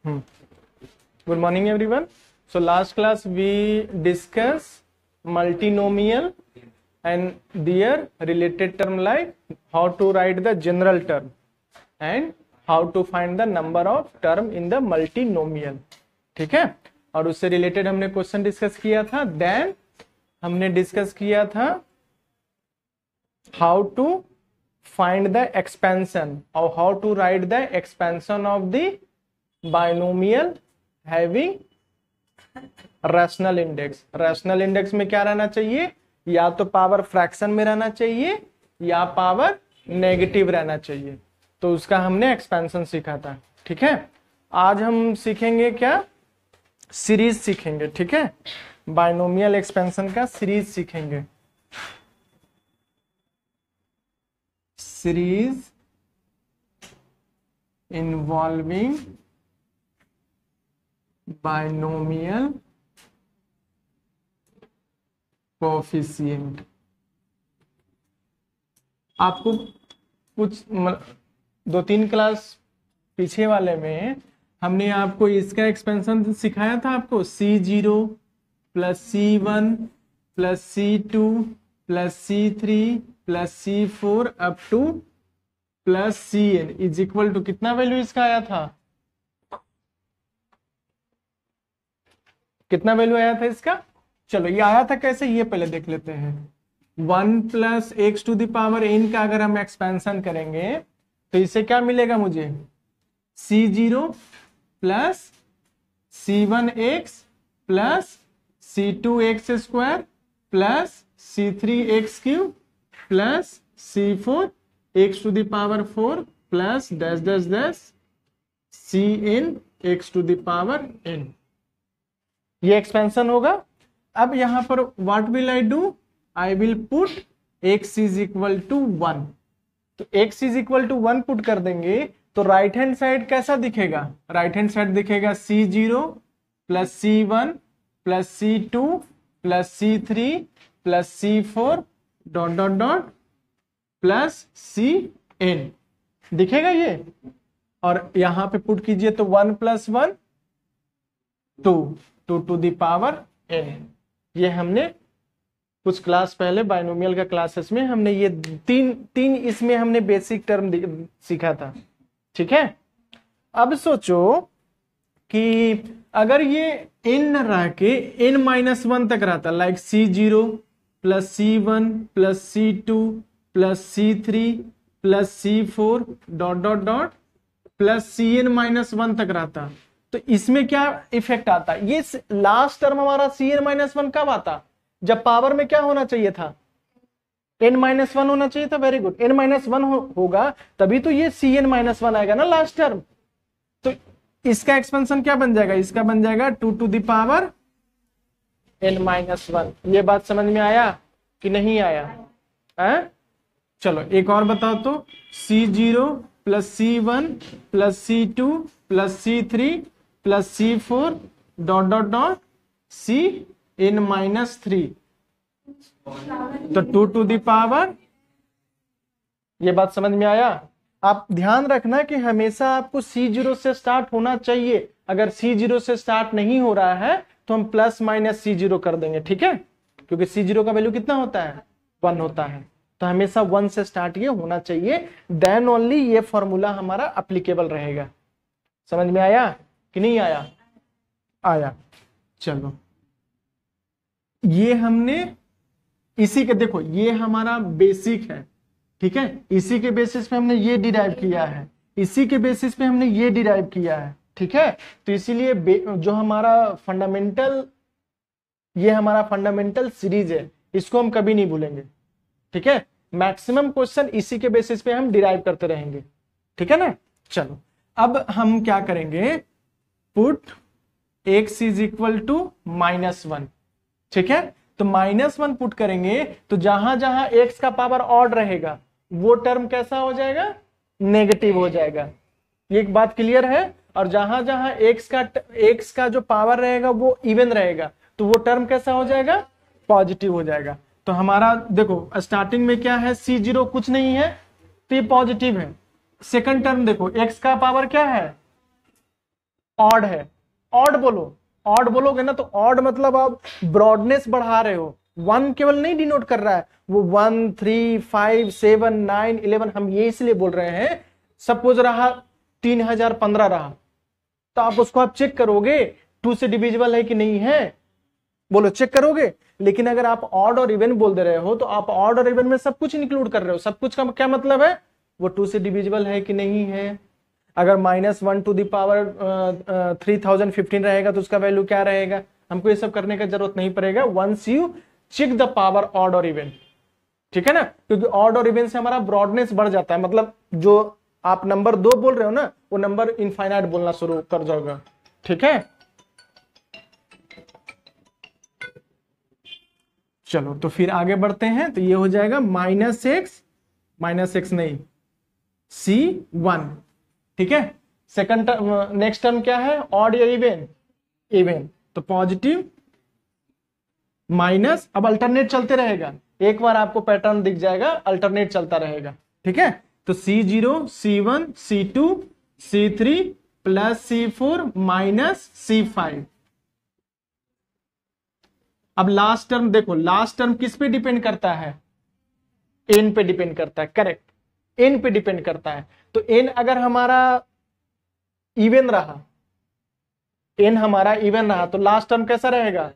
Good morning, everyone. So last class we discussed multinomial and their related term, like how to write the general term and how to find the number of term in the multinomial. ठीक है, और उससे related हमने question discuss किया था. Then हमने discuss किया था how to find the expansion और how to write the expansion of the binomial having rational index. Rational index में क्या रहना चाहिए? या तो पावर फ्रैक्शन में रहना चाहिए या पावर नेगेटिव रहना चाहिए. तो उसका हमने एक्सपेंशन सीखा था. ठीक है, आज हम सीखेंगे क्या? सीरीज सीखेंगे. ठीक है, बाइनोमियल एक्सपेंशन का सीरीज सीखेंगे. Series involving binomial coefficient. आपको कुछ 2-3 क्लास पीछे वाले में हमने आपको इसका एक्सपेंशन सिखाया था. आपको C0 plus C1 plus C2 plus C3 plus C4 up to plus Cn is equal to कितना वैल्यू इसका आया था? कितना वैल्यू आया था इसका? चलो ये आया था कैसे, ये पहले देख लेते हैं. 1 plus x to the power n का अगर हम एक्सपेंशन करेंगे तो इससे क्या मिलेगा मुझे? C0 plus C1x plus C2x square plus C3x³ plus C4 x to the power 4 plus dash dash dash Cn x to the power n. ये एक्सपेंशन होगा. अब यहां पर what will I do? I will put x is equal to 1. तो x is equal to 1 put कर देंगे तो right hand side कैसा दिखेगा? राइट हैंड साइड दिखेगा C0 plus C1 plus C2 plus C3 plus C4 dot dot dot plus Cn दिखेगा ये. और यहां पे पुट कीजिए तो 1 plus 1 2 to the power n. ये हमने कुछ क्लास पहले बाइनोमियल का क्लासेस में हमने ये तीन इसमें हमने बेसिक टर्म सीखा था. ठीक है, अब सोचो कि अगर ये n रह के n-1 तक रहता, like C0 plus C1 plus C2 plus C3 plus C4 dot dot dot plus Cn-1 तक रहता, तो इसमें क्या इफेक्ट आता? ये लास्ट टर्म हमारा Cn-1 कब आता? जब पावर में क्या होना चाहिए था? n-1 होना चाहिए था. वेरी गुड, n-1 होगा तभी तो ये Cn-1 आएगा ना लास्ट टर्म. तो इसका एक्सपेंशन क्या बन जाएगा? इसका बन जाएगा 2 टू द पावर n-1. ये बात समझ में आया कि नहीं आया? चलो एक और बताओ तो. C0 plus C1 plus C2 plus C3 plus C4 dot dot dot Cn-3 तो 2 टू द पावर. ये बात समझ में आया? आप ध्यान रखना कि हमेशा आपको C0 से स्टार्ट होना चाहिए. अगर C0 से स्टार्ट नहीं हो रहा है तो हम प्लस माइनस C0 कर देंगे. ठीक है, क्योंकि C0 का वैल्यू कितना होता है? 1 होता है. तो हमेशा 1 से स्टार्ट ये होना चाहिए. देन ओनली ये फॉर्मूला हमारा अप्लीकेबल रहेगा. समझ में आया कि नहीं आया? आया. चलो ये हमने इसी के, देखो ये हमारा बेसिक है. ठीक है, इसी के बेसिस पे हमने ये डिराइव किया है, इसी के बेसिस पे हमने ये डिराइव किया है. ठीक है, तो इसीलिए जो हमारा फंडामेंटल, ये हमारा फंडामेंटल सीरीज है, इसको हम कभी नहीं भूलेंगे. ठीक है, मैक्सिमम क्वेश्चन इसी के बेसिस पे हम डिराइव करते रहेंगे. ठीक है ना. चलो अब हम क्या करेंगे? Put x is equal to -1. ठीक है, तो -1 पुट करेंगे तो जहां जहां x का पावर ऑड रहेगा वो टर्म कैसा हो जाएगा? नेगेटिव हो जाएगा. ये एक बात क्लियर है. और जहां जहां x का जो पावर रहेगा वो इवन रहेगा तो वो टर्म कैसा हो जाएगा? पॉजिटिव हो जाएगा. तो हमारा देखो स्टार्टिंग में क्या है? C0 कुछ नहीं है तो ये पॉजिटिव है. सेकंड टर्म देखो x का पावर क्या है? ऑड है, ऑड बोलो, ऑड बोलोगे ना तो ऑड मतलब आप ब्रॉडनेस बढ़ा रहे हो, 1 केवल नहीं डिनोट कर रहा है, वो 1 3 5 7 9 11 हम ये इसलिए बोल रहे हैं, सपोज रहा 3015 रहा तो आप उसको आप चेक करोगे 2 से डिविजिबल है कि नहीं है, बोलो चेक करोगे। लेकिन अगर आप ऑड और इवन बोल दे रहे हो तो आप ऑड और इवन में सब कुछ इंक्लूड कर रहे हो, सब कुछ का क्या मतलब है, वो 2 से डिविजिबल है कि नहीं है। अगर -1 टू द पावर 3015 रहेगा तो उसका वैल्यू क्या रहेगा, हमको ये सब करने का जरूरत नहीं पड़ेगा, once you check the power odd और इवन, ठीक है ना, क्योंकि ऑड और इवन से हमारा ब्रॉडनेस बढ़ जाता है, मतलब जो आप नंबर 2 बोल रहे हो ना वो नंबर इनफाइनाइट बोलना शुरू कर जाओगे, ठीक है। चलो तो फिर आगे बढ़ते हैं, तो ये हो जाएगा -x नहीं C1, ठीक है। सेकंड टर्म, नेक्स्ट टर्म क्या है, ऑड या इवन, इवन, तो पॉजिटिव माइनस, अब अल्टरनेट चलते रहेगा, एक बार आपको पैटर्न दिख जाएगा, अल्टरनेट चलता रहेगा, ठीक है। तो C0 C1 C2 C3 plus C4 minus C5। अब लास्ट टर्म देखो, लास्ट टर्म किस पे डिपेंड करता है, n पे डिपेंड करता है, करेक्ट, n पे डिपेंड करता है। तो n अगर हमारा इवन रहा, n हमारा इवन रहा तो लास्ट टर्म कैसा रहेगा,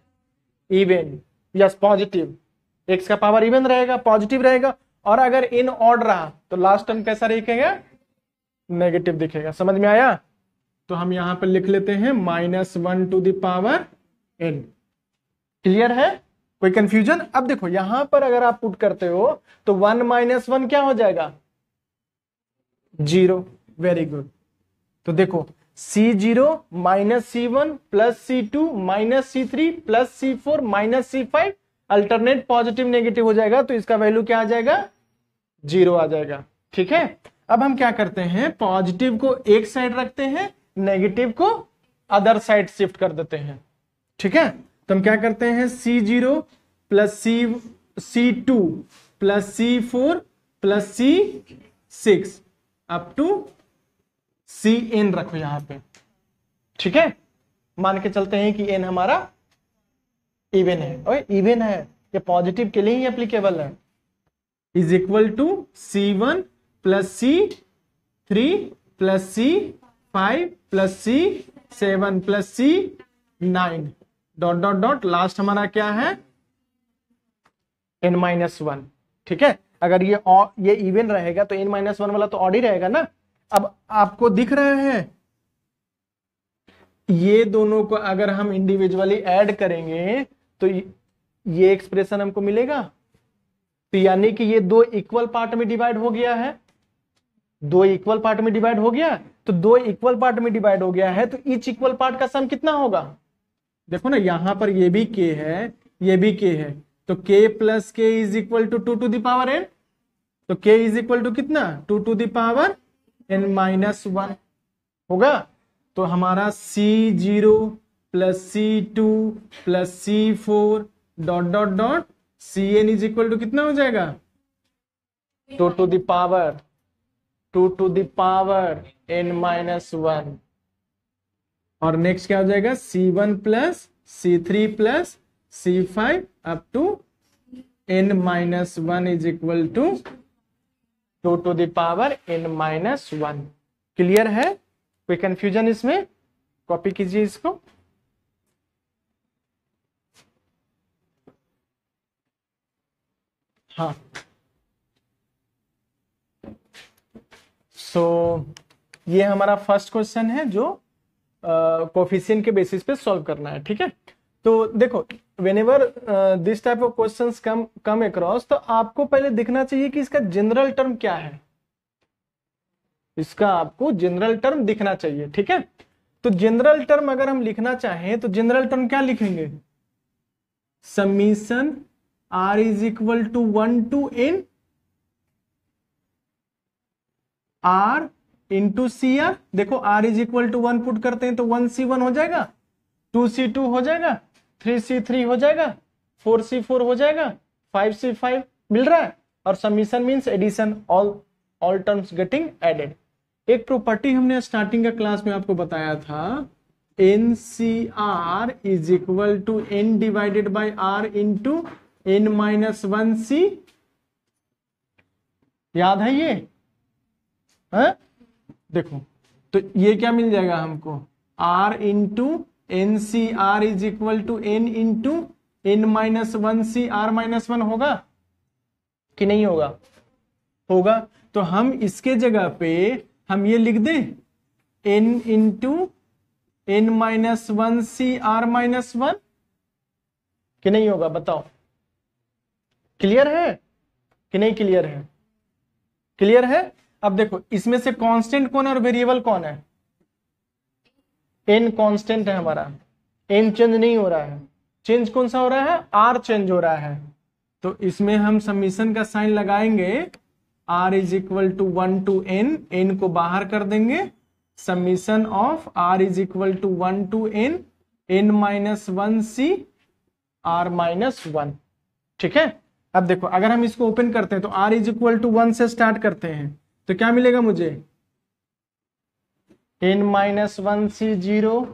इवन, यस पॉजिटिव, x का पावर इवन रहेगा, पॉजिटिव रहेगा। और अगर n ऑड रहा तो लास्ट टर्म कैसा दिखेगा, नेगेटिव दिखेगा। समझ में आया, तो हम यहां पर लिख लेते हैं -1 to the power n। Clear है, कोई कंफ्यूजन। अब देखो यहां पर अगर आप पुट करते हो तो 1 - 1 क्या हो जाएगा, 0, वेरी गुड। तो देखो C0 - C1 plus C2 minus C3 plus C4 minus C5, alternate positive negative हो जाएगा, तो इसका वैल्यू क्या आ जाएगा, 0 आ जाएगा, ठीक है। अब हम क्या करते हैं, पॉजिटिव को एक साइड रखते हैं, नेगेटिव को अदर साइड शिफ्ट कर देते हैं, ठीक है। तो हम क्या करते हैं, C0 plus C2 plus C4 plus C6 up to Cn रखो यहां पे, ठीक है। मान के चलते हैं कि n हमारा इवन है, और इवन है, ये पॉजिटिव के लिए ही एप्लीकेबल है, is equal to C1 plus C3 plus C5 plus C7 plus C9 dot dot dot, last हमारा क्या है, n-1, ठीक है। अगर ये इवन रहेगा तो n-1 वाला तो ऑड ही रहेगा ना। अब आपको दिख रहा है, ये दोनों को अगर हम इंडिविजुअली ऐड करेंगे तो ये एक्सप्रेशन हमको मिलेगा, तो यानी कि ये 2 इक्वल पार्ट में डिवाइड हो गया है, 2 इक्वल पार्ट में डिवाइड हो गया, तो 2 इक्वल पार्ट में डिवाइड हो गया है, तो ईच इक्वल पार्ट का सम कितना होगा, देखो ना यहां पर ये भी k है, ये भी k है, तो k plus k is equal to 2 to the power n, तो k इज इक्वल टू कितना, 2 टू द पावर n-1 होगा। तो हमारा C0 plus C2 plus C4 dot dot dot Cn is equal to कितना हो जाएगा, 2 टू द पावर n-1। और next क्या हो जाएगा, C1 plus C3 plus C5 up to n-1 is equal to 2 to the power n-1। Clear है, कोई confusion इसमें, कॉपी कीजिए इसको। हाँ, सो ये हमारा फर्स्ट क्वेश्चन है जो कोफिशिएंट के बेसिस पे सॉल्व करना है, ठीक है। तो देखो whenever this type of questions come across, तो आपको पहले दिखना चाहिए कि इसका जनरल टर्म क्या है, इसका आपको जनरल टर्म दिखना चाहिए, ठीक है। तो जनरल टर्म अगर हम लिखना चाहें तो जनरल टर्म क्या लिखेंगे, summation r is equal to 1 to n r into c r. देखो r is equal to 1 put करते हैं तो 1c1 हो जाएगा, 2c2 हो जाएगा, 3c3 हो जाएगा, 4c4 हो जाएगा, 5c5 मिल रहा है। और summation means addition, all terms getting added. एक प्रॉपर्टी हमने स्टार्टिंग के क्लास में आपको बताया था n c r is equal to n divided by r into n minus one c. याद है ये? है? देखो तो ये क्या मिल जाएगा हमको, r into n c r is equal to n into n minus one c r minus one होगा कि नहीं होगा? होगा। तो हम इसके जगह पे हम ये लिख दें n into n minus one c r minus one, कि नहीं होगा? बताओ, क्लियर है कि नहीं क्लियर है? क्लियर है। अब देखो इसमें से कांस्टेंट कौन है और वेरिएबल कौन है? एन कांस्टेंट है हमारा, एन चेंज नहीं हो रहा है। चेंज कौन सा हो रहा है? आर चेंज हो रहा है। तो इसमें हम समीशन का साइन लगाएंगे, r is equal to 1 to n, n को बाहर कर देंगे, summation of r is equal to 1 to n, n minus one c r minus one. ठीक है। अब देखो अगर हम इसको ओपन करते हैं तो आर इज इक्वल टू 1 से स्टार्ट करते हैं तो क्या मिलेगा मुझे? एन माइनस वन सी 0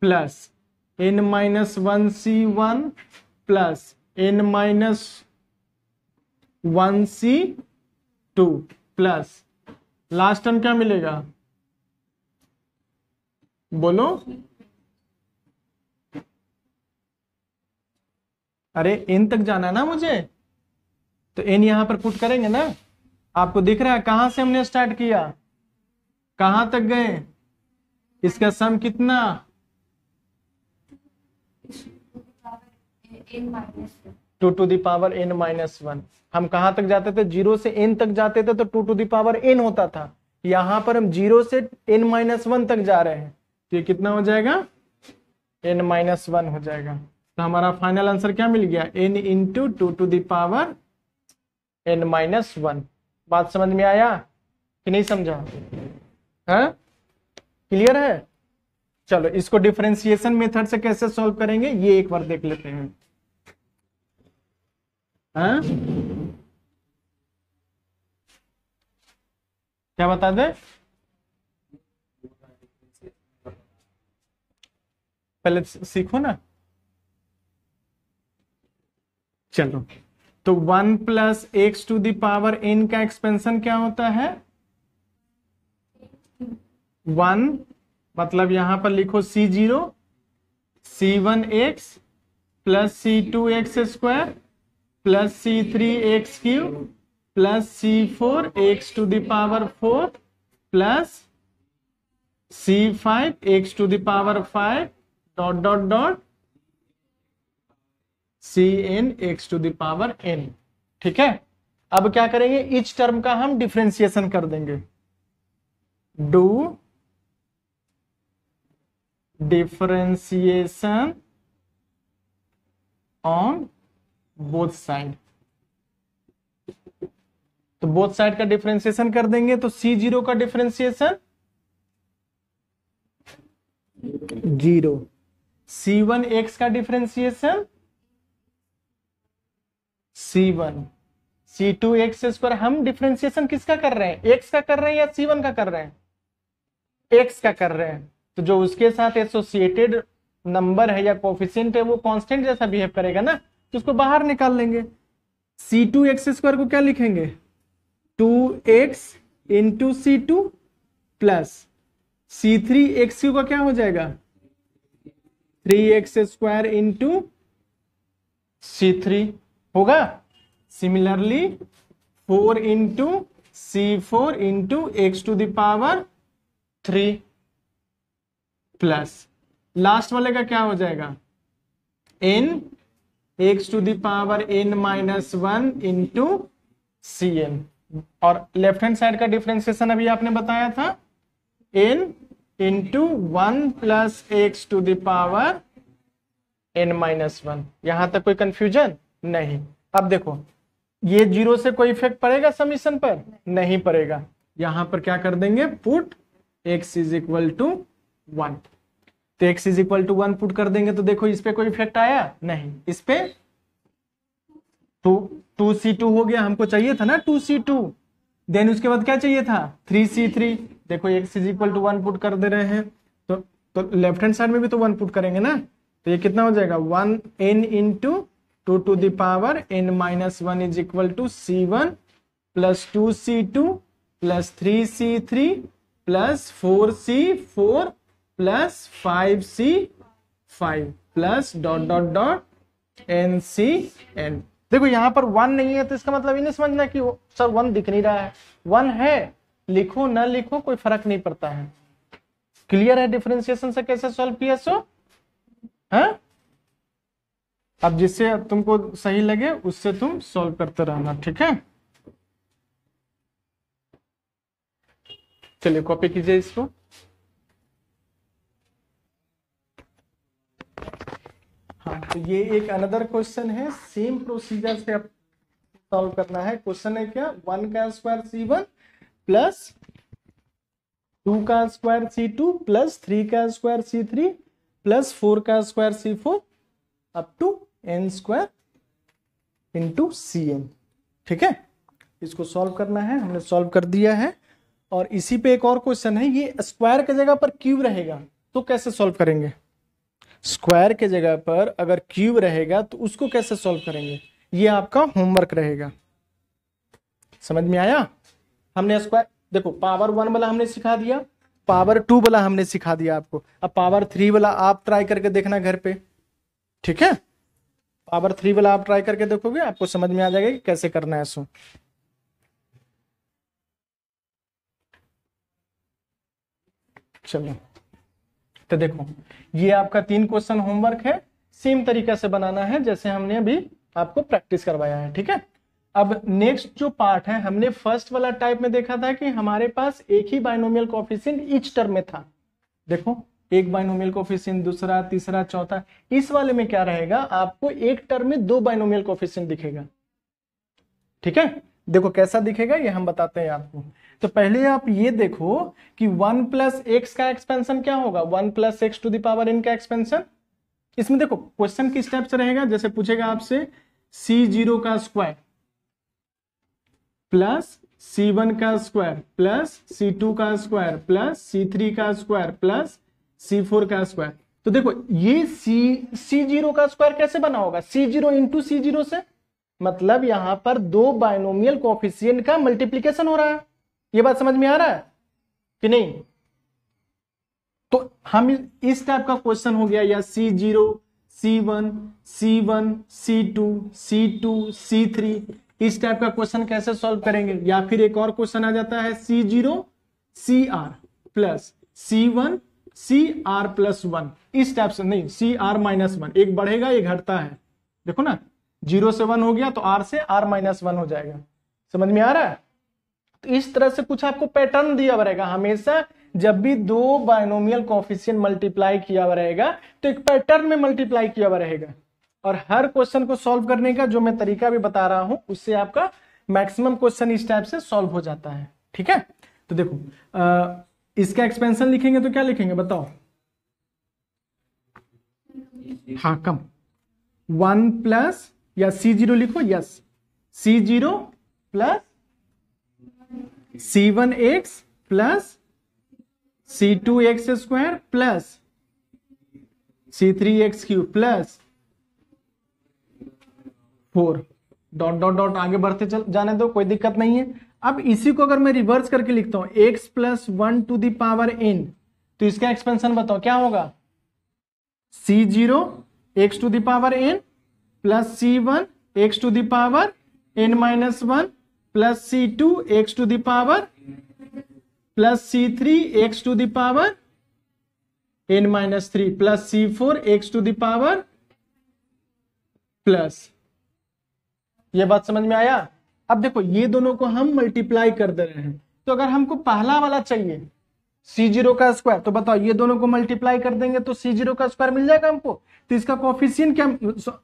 प्लस एन माइनस वन सी 1 प्लस एन माइनस वन सी 2 प्लस लास्ट टर्म क्या मिलेगा? बोलो। अरे एन तक जाना है ना मुझे, तो एन यहां पर पुट करेंगे ना। आपको दिख रहा है कहां से हमने स्टार्ट किया, कहां तक गए? इसका सम कितना? Two to the power n minus one. हम कहां तक जाते थे? 0 से n तक जाते थे तो two to the power n होता था। यहां पर हम 0 से n माइनस वन तक जा रहे हैं, तो ये कितना हो जाएगा? n माइनस वन हो जाएगा। तो हमारा फाइनल आंसर क्या मिल गया? n into two to the power n minus one. बात समझ में आया कि नहीं समझा? है? क्लियर है? चलो इसको डिफरेंशिएशन मेथड से कैसे सॉल्व करेंगे ये एक बार देख लेते हैं। हाँ? क्या बता दे? पहले सीखो ना। चलो तो 1 plus x to the power n का एक्सपेंशन क्या होता है? 1 मतलब यहां पर लिखो C0 C1x plus C2x square plus C3x cube plus C4x to the power 4 plus C5x to the power 5 dot dot dot Cn x to the power n। ठीक है। अब क्या करेंगे? इच टर्म का हम डिफरेंशिएशन कर देंगे। Do differentiation on both side. तो बोथ साइड का डिफरेंशिएशन कर देंगे तो C0 का डिफरेंशिएशन 0, C1x का डिफरेंशिएशन C1, C2x पर हम डिफरेंशिएशन किसका कर रहे हैं? x का कर रहे हैं या C1 का कर रहे हैं? x का कर रहे हैं। तो जो उसके साथ एसोसिएटेड नंबर है या कोफिशिएंट है वो कांस्टेंट जैसा बिहेव करेगा ना, तो उसको बाहर निकाल लेंगे। C2x² को क्या लिखेंगे? 2x into C2 plus C3x का क्या हो जाएगा? 3x² इंटू C3 होगा। Similarly 4 into C4 into x to the power 3 plus last वाले का क्या हो जाएगा? n x to the power n minus one into Cn। और लेफ्ट हैंड साइड का डिफरेंशिएशन अभी आपने बताया था n into 1 plus x to the power n minus one. यहां तक कोई कंफ्यूजन नहीं। अब देखो ये 0 से कोई इफेक्ट पड़ेगा समीशन पर? नहीं पड़ेगा। यहां पर क्या कर देंगे? Put x is equal to 1। तो x is equal to 1 put कर देंगे तो देखो इस पे कोई इफेक्ट आया? नहीं। इस पे 2C2 हो गया। हमको चाहिए था ना 2C2, देन उसके बाद क्या चाहिए था? 3C3। देखो x is equal to 1 put कर दे रहे हैं तो तो लेफ्ट हैंड साइड में भी तो 1 पुट करेंगे ना, तो ये कितना हो जाएगा 1n into 2 to the power n minus 1 is equal to C1 plus 2C2 plus 3C3 plus 4C4 plus 5C5 plus dot dot dot NCN। देखो यहाँ पर 1 नहीं है तो इसका मतलब ये नहीं समझना कि सर 1 दिख नहीं रहा है, 1 है, लिखो ना लिखो कोई फर्क नहीं पड़ता है। क्लियर है डिफरेंशिएशन से कैसे सॉल्व किया सो? हाँ, अब जिससे तुमको सही लगे उससे तुम सॉल्व करते रहना, ठीक है। चलिए कॉपी कीजिए इसको। हाँ, तो ये एक अनदर क्वेश्चन है, सेम प्रोसीजर से अब सॉल्व करना है। क्वेश्चन है क्या, 1 का स्क्वायर C1 प्लस 2 का स्क्वायर C2 प्लस 3 का स्क्वायर C3 प्लस 4 का square C4 up to n square into CN। ठीक है, इसको सॉल्व करना है, हमने सॉल्व कर दिया है। और इसी पे एक और क्वेश्चन है, ये स्क्वायर के जगह पर क्यूब रहेगा तो कैसे सॉल्व करेंगे? स्क्वायर के जगह पर अगर क्यूब रहेगा तो उसको कैसे सॉल्व करेंगे, ये आपका होमवर्क रहेगा। समझ में आया? हमने स्क्वायर, देखो पावर 1 वाला हमने सिखा दिया, पावर 2 वाला हमने सिखा दिया आपको, अब पावर 3 वाला आप ट्राई करके देखना घर पे। ठीक है, पावर 3 वाला आप ट्राई करके देखोगे, आपको समझ में आ जाएगा कि कैसे करना है इसको। चलो तो देखो, ये आपका 3 क्वेश्चन होमवर्क है, सेम तरीका से बनाना है जैसे हमने अभी आपको प्रैक्टिस करवाया है। ठीक है, अब नेक्स्ट जो पार्ट है, हमने फर्स्ट वाला टाइप में देखा था कि हमारे पास एक ही बाइनोमियल कोएफिशिएंट ईच टर्म में था। देखो, एक बाइनोमियल कोएफिशिएंट, दूसरा, तीसरा, चौथा। इस वाले में क्या रहेगा, आपको एक टर्म में 2 बाइनोमियल कोएफिशिएंट दिखेगा। ठीक है, देखो कैसा दिखेगा ये हम बताते हैं आपको। तो पहले आप ये देखो कि 1 प्लस एक्स का एक्सपेंशन क्या होगा, 1 plus x to the power n का एक्सपेंशन। इसमें देखो क्वेश्चन किस टाइप से रहेगा, जैसे पूछेगा आपसे C0 का स्क्वायर प्लस C1 का स्क्वायर प्लस C2 का स्क्वायर प्लस C3 का स्क्वायर प्लस C4 का स्क्वायर। तो देखो ये C0 का स्क्वायर कैसे बना होगा, C0 इंटू C0 से, मतलब यहां पर 2 बाइनोमियल कोएफिशिएंट का मल्टीप्लीकेशन हो रहा है। ये बात समझ में आ रहा है कि नहीं? तो हम इस टाइप का क्वेश्चन हो गया, या C0 C1 C1 C2 C2 C3, इस टाइप का क्वेश्चन कैसे सॉल्व करेंगे। या फिर एक और क्वेश्चन आ जाता है C0 CR plus C1 CR plus 1, इस टाइप से नहीं, CR माइनस 1, एक बढ़ेगा एक घटता है। देखो ना, 0 से 1 हो गया तो R से R माइनस 1 हो जाएगा। समझ में आ रहा है? तो इस तरह से कुछ आपको पैटर्न दिया रहेगा। हमेशा जब भी 2 बाइनोमियल कोएफिशिएंट मल्टीप्लाई किया रहेगा तो एक पैटर्न में मल्टीप्लाई किया रहेगा। और हर क्वेश्चन को सॉल्व करने का जो मैं तरीका भी बता रहा हूं, उससे आपका मैक्सिमम क्वेश्चन इस टाइप से सॉल्व हो जाता है। ठीक है, तो देखो इसका एक्सपेंशन लिखेंगे तो क्या लिखेंगे बताओ? हाँ, कम 1 प्लस, या C0 लिखो, yes, C0 plus C1x plus C2x square plus C3x cube plus 4 dot dot dot आगे बढ़ते जाने दो, कोई दिक्कत नहीं है। अब इसी को अगर मैं रिवर्स करके लिखता हूं x plus 1 to the power n, तो इसका एक्सपेंशन बताओ क्या होगा? C0 x to the power n plus C1 x to the power n minus 1 plus C2 x to the power plus C3 x to the power n minus 3 plus C4 x to the power plus. ये बात समझ में आया? अब देखो ये दोनों को हम मल्टीप्लाई कर दे रहे हैं, तो अगर हमको पहला वाला चाहिए C0 का स्क्वायर, तो बताओ ये दोनों को मल्टीप्लाई कर देंगे तो C0 का स्क्वायर मिल जाएगा हमको। तो इसका कोएफिशिएंट क्या,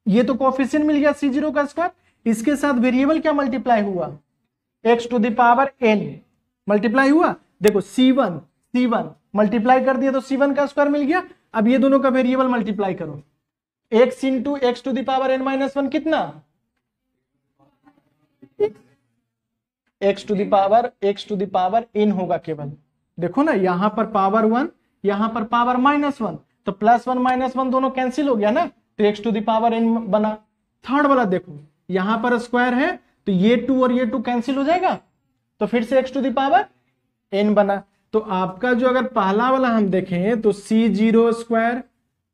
ये तो कोएफिशिएंट मिल गया C0 का स्क्वायर, इसके साथ वेरिएबल क्या मल्टीप्लाई हुआ, x to the power n multiply हुआ। देखो C1 मल्टीप्लाई कर दिया तो C1 का स्क्वायर मिल गया। अब ये दोनों का वेरिएबल मल्टीप्लाई करो, x into x to the power n minus 1 कितना, x to the power n होगा केवल। देखो ना, यहां पर पावर 1 यहाँ पर पावर -1, तो +1 -1 दोनों कैंसिल हो गया ना, तो x to the power n बना। थर्ड वाला देखो, यहाँ पर स्क्वायर है तो ये 2 और ये 2 कैंसिल हो जाएगा, तो फिर से x to the power n बना। तो आपका जो अगर पहला वाला हम देखें तो c0 square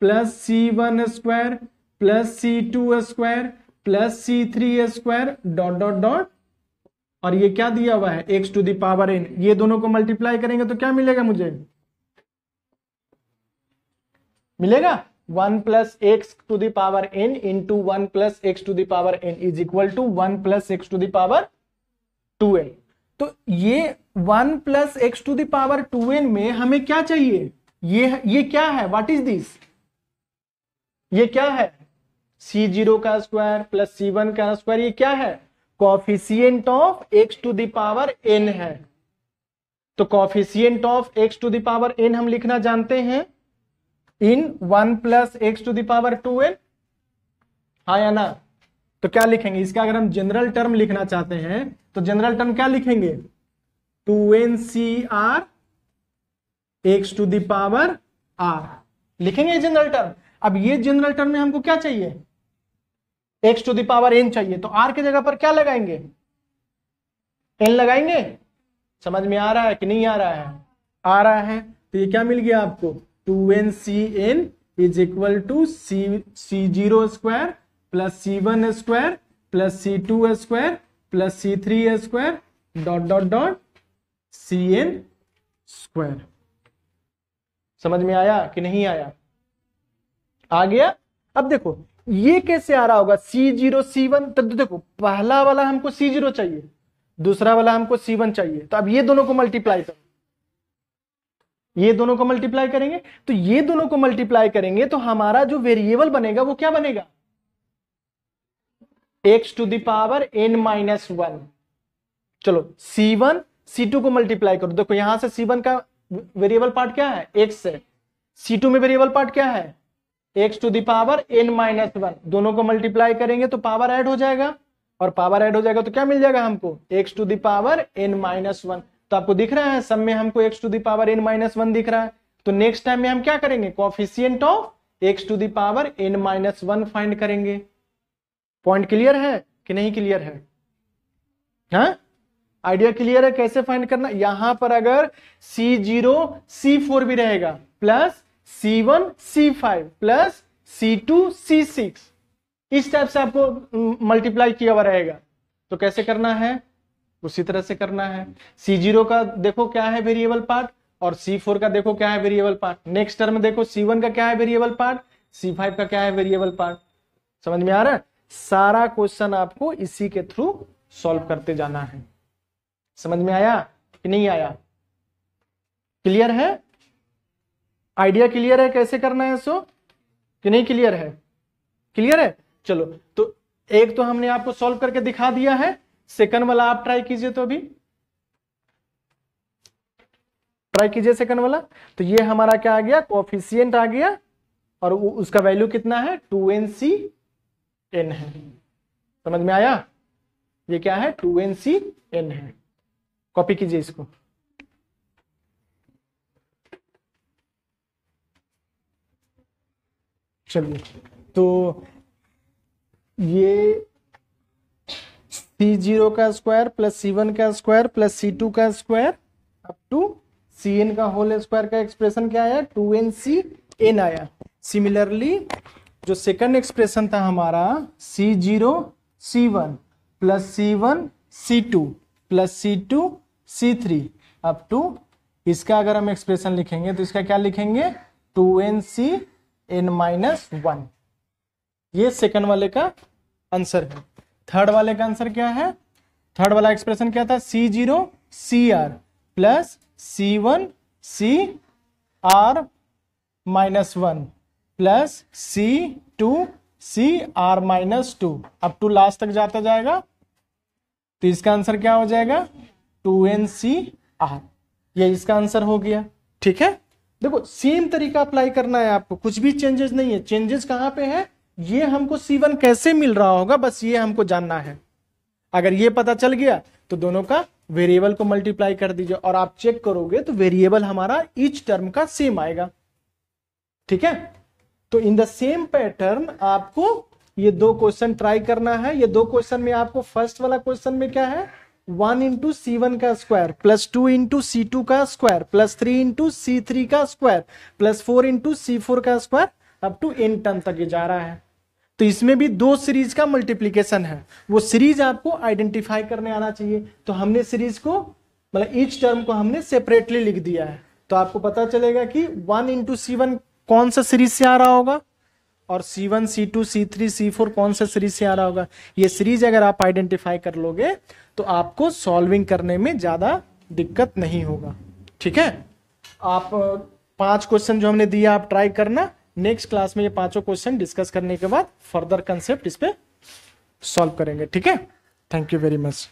plus c1 square plus c2 square plus c3 square dot dot dot, और ये क्या दिया हुआ है x to the power n, ये दोनों को मल्टीप्लाई करेंगे तो क्या मिलेगा मुझे, मिलेगा 1 plus x to the power n into 1 plus x to the power n is equal to 1 plus x to the power 2n। तो ये 1 plus x to the power 2n में हमें क्या चाहिए, ये क्या है, व्हाट इज दिस, ये क्या है, c0 का स्क्वायर प्लस c1 का स्क्वायर, ये क्या है, coefficient of x to the power n है। तो coefficient of x to the power n हम लिखना जानते हैं in 1 plus x to the power 2n, हाँ या ना। तो क्या लिखेंगे इसका, अगर हम जनरल टर्म लिखना चाहते हैं तो जनरल टर्म क्या लिखेंगे, 2ncr x to the power r लिखेंगे जनरल टर्म। अब ये जनरल टर्म में हमको क्या चाहिए, x to the power n चाहिए, तो r के जगह पर क्या लगाएंगे, n लगाएंगे। समझ में आ रहा है कि नहीं आ रहा है, आ रहा है। तो ये क्या मिल गया आपको, 2ncn is equal to c0 square plus c1 square plus c2 square plus c3 square dot dot dot cn square. समझ में आया कि नहीं आया, आ गया। अब देखो ये कैसे आ रहा होगा, c0 c1, तो देखो पहला वाला हमको c0 चाहिए, दूसरा वाला हमको c1 चाहिए, तो अब ये दोनों को मल्टीप्लाई करो, ये दोनों को मल्टीप्लाई करेंगे, तो ये दोनों को मल्टीप्लाई करेंगे तो हमारा जो वेरिएबल बनेगा वो क्या बनेगा, x to the power n minus 1। चलो c1 c2 को मल्टीप्लाई करो, देखो यहां से c1 का वेरिएबल पार्ट क्या है, x है, c2 में वेरिएबल पार्ट क्या है, x to the power n minus 1, दोनों को मल्टीप्लाई करेंगे तो पावर ऐड हो जाएगा, और पावर ऐड हो जाएगा तो क्या मिल जाएगा हमको, x to the power n minus 1। तो आपको दिख रहा है सब में हमको x to the power n minus 1 दिख रहा है। तो नेक्स्ट टाइम में हम क्या करेंगे, coefficient of x to the power n minus 1 find करेंगे। पॉइंट क्लियर है कि नहीं क्लियर है, हाँ आइडिया क्लियर है कैसे फाइंड करना। यहां पर अगर c0 c4 भी रहेगा plus c1 c5 plus c2 c6, इस टाइप से आपको मल्टीप्लाई किया हुआ रहेगा, तो कैसे करना है उसी तरह से करना है। c0 का देखो क्या है वेरिएबल पार्ट, और c4 का देखो क्या है वेरिएबल पार्ट। नेक्स्ट टर्म देखो c1 का क्या है वेरिएबल पार्ट, c5 का क्या है वेरिएबल पार्ट। समझ में आ रहा है, सारा क्वेश्चन आपको इसी के थ्रू सॉल्व करते जाना है। समझ में आया कि नहीं आया, क्लियर है, आइडिया क्लियर है कैसे करना है सो कि नहीं क्लियर है, क्लियर है। चलो तो एक तो हमने आपको सॉल्व करके दिखा दिया है, सेकंड वाला आप ट्राई कीजिए, तो अभी ट्राई कीजिए सेकंड वाला। तो ये हमारा क्या आ गया, कोफिशिएंट आ गया, और उसका वैल्यू कितना है 2ncn है। समझ में आया, ये क्या है 2ncn है। कॉपी कीजिए इसको। चलिए तो ये c0 का स्क्वायर प्लस c1 का स्क्वायर प्लस c2 का स्क्वायर अप टू cn का होल स्क्वायर का एक्सप्रेशन क्या आया, 2ncn आया। सिमिलरली जो सेकंड एक्सप्रेशन था हमारा c0 c1 plus c1 c2 plus c2 c3 up to, इसका अगर हम एक्सप्रेशन लिखेंगे तो इसका क्या लिखेंगे 2ncn माइनस 1। ये सेकंड वाले का आंसर है। थर्ड वाले का आंसर क्या है, थर्ड वाला एक्सप्रेशन क्या था, c0 cr plus c1 cr minus 1 plus c2 cr minus 2 up to last तक जाता जाएगा, तो इसका आंसर क्या हो जाएगा 2ncr। ये इसका आंसर हो गया। ठीक है, देखो सेम तरीका अप्लाई करना है आपको, कुछ भी चेंजेस नहीं है। चेंजेस कहां पे है, ये हमको c1 कैसे मिल रहा होगा, बस ये हमको जानना है। अगर ये पता चल गया तो दोनों का वेरिएबल को मल्टीप्लाई कर दीजिए और आप चेक करोगे तो वेरिएबल हमारा ईच टर्म का सेम आएगा। ठीक है, तो इन द सेम पैटर्न आपको ये दो क्वेश्चन ट्राई करना है। ये दो क्वेश्चन में आपको फर्स्ट वाला क्वेश्चन में क्या है, 1 इंटू C1 का स्क्वायर प्लस 2 इंटू C2 का स्क्वायर प्लस 3 इंटू C3 का स्क्वायर प्लस 4 इंटू C4 का square up to n term तक ये जा रहा है। तो इसमें भी दो सीरीज का मल्टीप्लीकेशन है, वो सीरीज आपको आइडेंटिफाई करने आना चाहिए। तो हमने सीरीज को मतलब ईच टर्म को हमने सेपरेटली लिख दिया है, तो आपको पता चलेगा कि 1 इंटू C1 कौन सा सीरीज से आ रहा होगा और C1 C2 C3 C4 कौन सा सीरीज से आ रहा होगा। ये सीरीज अगर आप आइडेंटिफाई कर लोगे तो आपको सॉल्विंग करने में ज्यादा दिक्कत नहीं होगा। ठीक है, आप 5 क्वेश्चन जो हमने दिया आप ट्राई करना। नेक्स्ट क्लास में ये 5 क्वेश्चन डिस्कस करने के बाद फर्दर कंसेप्ट इस पे सॉल्व करेंगे। ठीक है, थैंक यू वेरी मच।